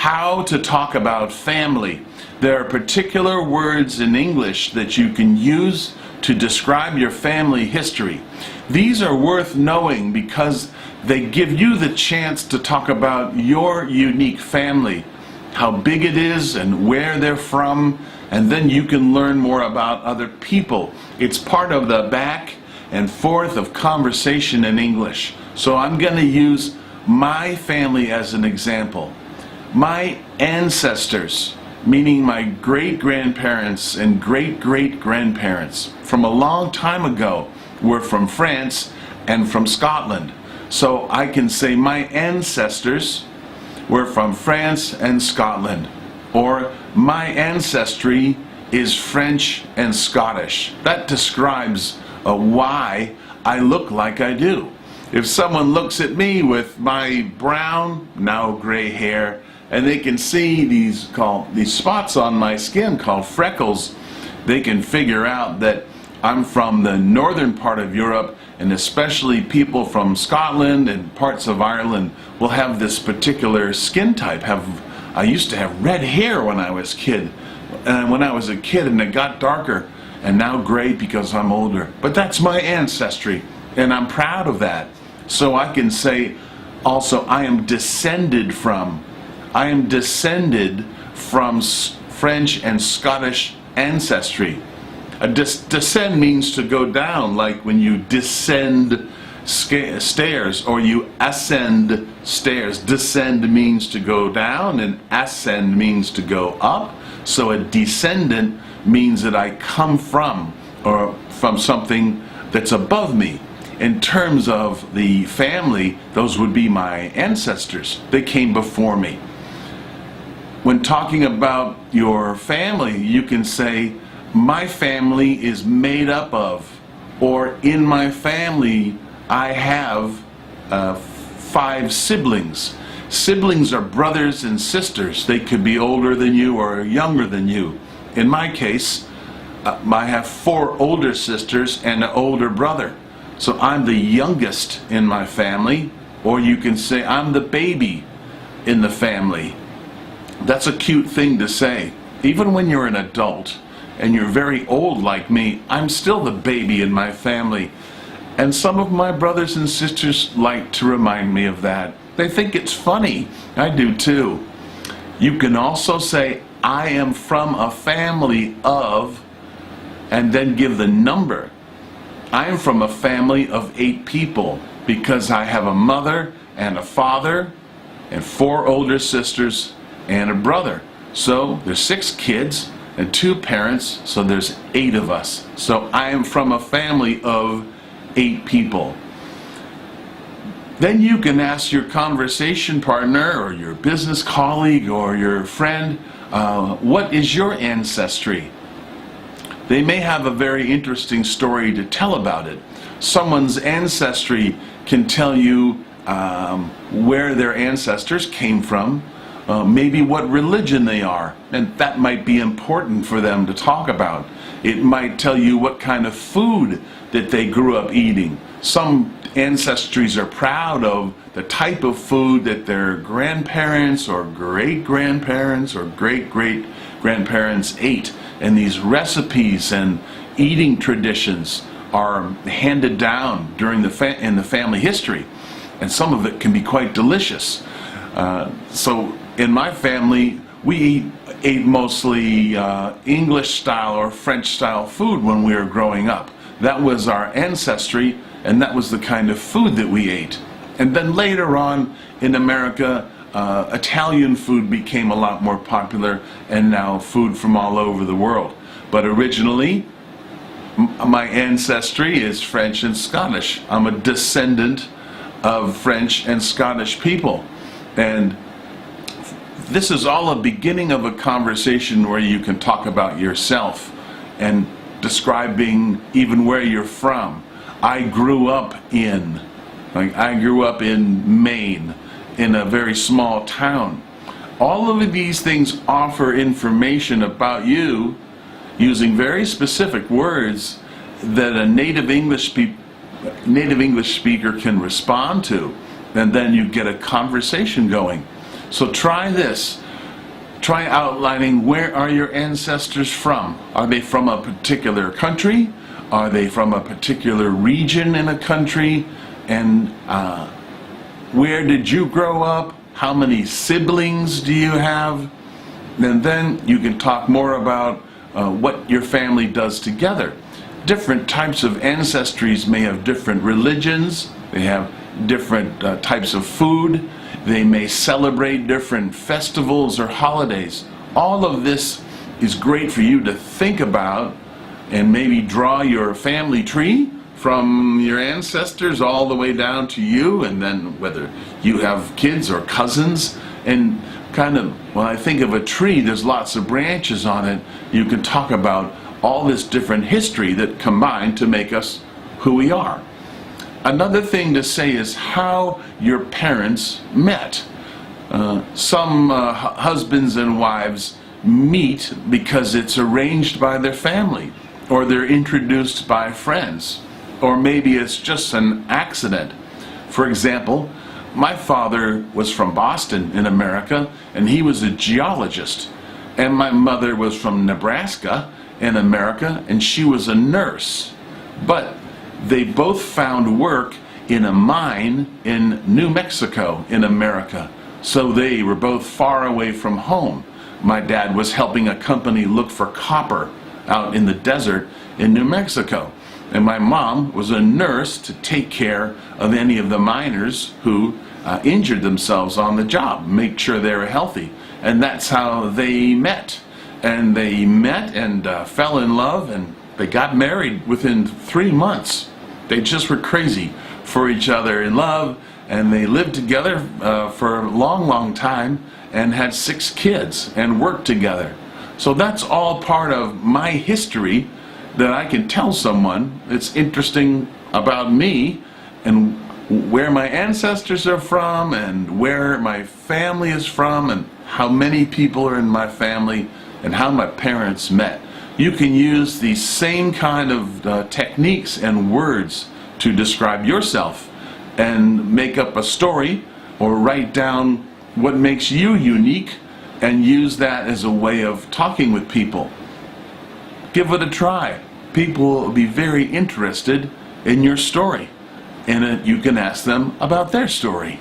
how to talk about family. There are particular words in English that you can use to describe your family history. These are worth knowing because they give you the chance to talk about your unique family, how big it is and where they're from, and then you can learn more about other people. It's part of the back and forth of conversation in English. So I'm going to use my family as an example. My ancestors, meaning my great-grandparents and great-great-grandparents from a long time ago, were from France and from Scotland. So I can say my ancestors were from France and Scotland, or my ancestry is French and Scottish. That describes why I look like I do. If someone looks at me with my brown, now gray hair, and they can see these spots on my skin called freckles, they can figure out that I'm from the northern part of Europe, and especially people from Scotland and parts of Ireland will have this particular skin type. I used to have red hair when I was a kid, and it got darker, and now gray because I'm older. But that's my ancestry, and I'm proud of that. So I can say also I am descended from French and Scottish ancestry. Descend means to go down, like when you descend stairs or you ascend stairs. Descend means to go down and ascend means to go up. So a descendant means that I come from, or from something that's above me. In terms of the family, those would be my ancestors. They came before me. When talking about your family, you can say, my family is made up of, or in my family I have 5 siblings. Siblings are brothers and sisters. They could be older than you or younger than you. In my case, I have 4 older sisters and an older brother. So I'm the youngest in my family, or you can say I'm the baby in the family. That's a cute thing to say. Even when you're an adult and you're very old like me, I'm still the baby in my family. And some of my brothers and sisters like to remind me of that. They think it's funny. I do too. You can also say, I am from a family of, and then give the number. I am from a family of 8 people because I have a mother and a father and 4 older sisters and a brother. So there's 6 kids and 2 parents, so there's 8 of us. So I am from a family of 8 people. Then you can ask your conversation partner or your business colleague or your friend, what is your ancestry? They may have a very interesting story to tell about it. Someone's ancestry can tell you where their ancestors came from, maybe what religion they are, and that might be important for them to talk about. It might tell you what kind of food that they grew up eating. Some ancestries are proud of the type of food that their grandparents or great-grandparents or great-great-grandparents ate, and these recipes and eating traditions are handed down during in the family history, and some of it can be quite delicious. So in my family, we ate mostly English style or French style food when we were growing up. That was our ancestry, and that was the kind of food that we ate. And then later on in America, Italian food became a lot more popular, and now food from all over the world. But originally, my ancestry is French and Scottish. I'm a descendant of French and Scottish people. And this is all a beginning of a conversation where you can talk about yourself and describing even where you're from. I grew up in Maine, in a very small town. All of these things offer information about you using very specific words that a native English speaker can respond to, and then you get a conversation going. So try this. try outlining where are your ancestors from. Are they from a particular country? Are they from a particular region in a country? And where did you grow up? How many siblings do you have? And then you can talk more about what your family does together. Different types of ancestries may have different religions. They have different types of food. They may celebrate different festivals or holidays. All of this is great for you to think about and maybe draw your family tree from your ancestors all the way down to you, and then whether you have kids or cousins, and kind of, when I think of a tree, there's lots of branches on it. You can talk about all this different history that combine to make us who we are. Another thing to say is how your parents met. Some husbands and wives meet because it's arranged by their family, or they're introduced by friends, or maybe it's just an accident. For example, my father was from Boston in America, and he was a geologist, and my mother was from Nebraska in America, and she was a nurse. But they both found work in a mine in New Mexico in America, so they were both far away from home. My dad was helping a company look for copper out in the desert in New Mexico, and my mom was a nurse to take care of any of the miners who injured themselves on the job, make sure they were healthy. And that's how they met. And they met and fell in love, and they got married within 3 months. They just were crazy for each other, in love, and they lived together for a long, long time and had 6 kids and worked together. So that's all part of my history that I can tell someone. It's interesting about me and where my ancestors are from and where my family is from and how many people are in my family and how my parents met. You can use these same kind of techniques and words to describe yourself and make up a story or write down what makes you unique and use that as a way of talking with people. Give it a try. People will be very interested in your story, and you can ask them about their story.